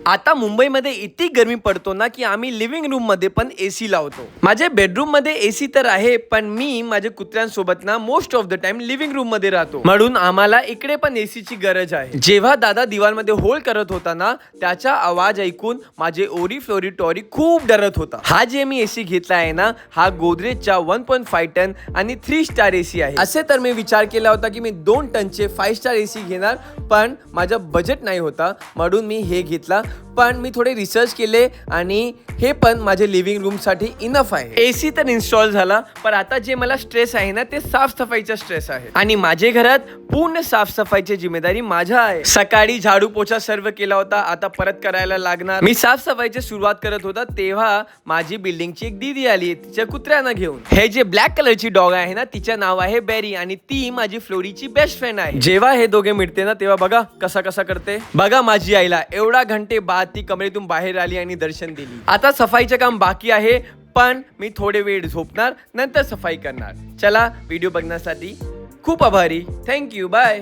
आता मुंबईमध्ये इतकी गरमी पडतो ना की आम्ही लिव्हिंग रूम मध्ये पण एसी लावतो. माझ्या बेडरूम मध्ये एसी तर आहे, पण मी माझ्या कुत्र्यांसोबत ना most of the time living room मध्ये राहतो, म्हणून आम्हाला इकडे पण एसीची गरज आहे. जेव्हा दादा दिवालमध्ये होल करत होता ना, त्याचा आवाज ऐकून माझे ओरी फ्लोरी टॉरी खूप डरत होता. हा जे मी एसी घेतला आहे ना, हा गोदरेजचा 1.5 टन आणि 3 स्टार एसी आहे. असे तर मी विचार केला होता की मी 2 टनचे 5 स्टार एसी घेणार, पण माझा बजेट नाही होता, म्हणून मी हे घेतला. पण मी थोडे रिसर्च केले आणि हे पण माझे लिव्हिंग रूम साठी इनफ आहे. एसी तर इन्स्टॉल झाला, पण आता जे मला स्ट्रेस आहे ना, ते साफसफाईचा स्ट्रेस आहे. आणि माझे घरात पूर्ण साफसफाईची जिम्मेदारी माझा आहे. सकाळी झाडू पोछा सर्व केला होता, आता परत करायला लागणार. मी साफसफाईची सुरुवात करत होता तेव्हा माझी बिल्डिंगची एक दीदी आली तिच्या कुत्र्यांना घेऊन. हे जे ब्लॅक कलरची डॉग आहे ना, तिचं नाव आहे बेरी आणि ती माझी फ्लोरीची बेस्ट फ्रेंड आहे. जेव्हा हे दोघे मिळते ना, तेव्हा बघा कसा कसा करते. बघा माझी आईला एवढा घंटे बाद ती कमरेतून बाहेर आली आणि दर्शन दिली. आता सफाईचं काम बाकी आहे, पण मी थोडे वेळ झोपणार, नंतर सफाई करणार. चला, व्हिडिओ बघण्यासाठी खूप आभारी. Thank you, bye.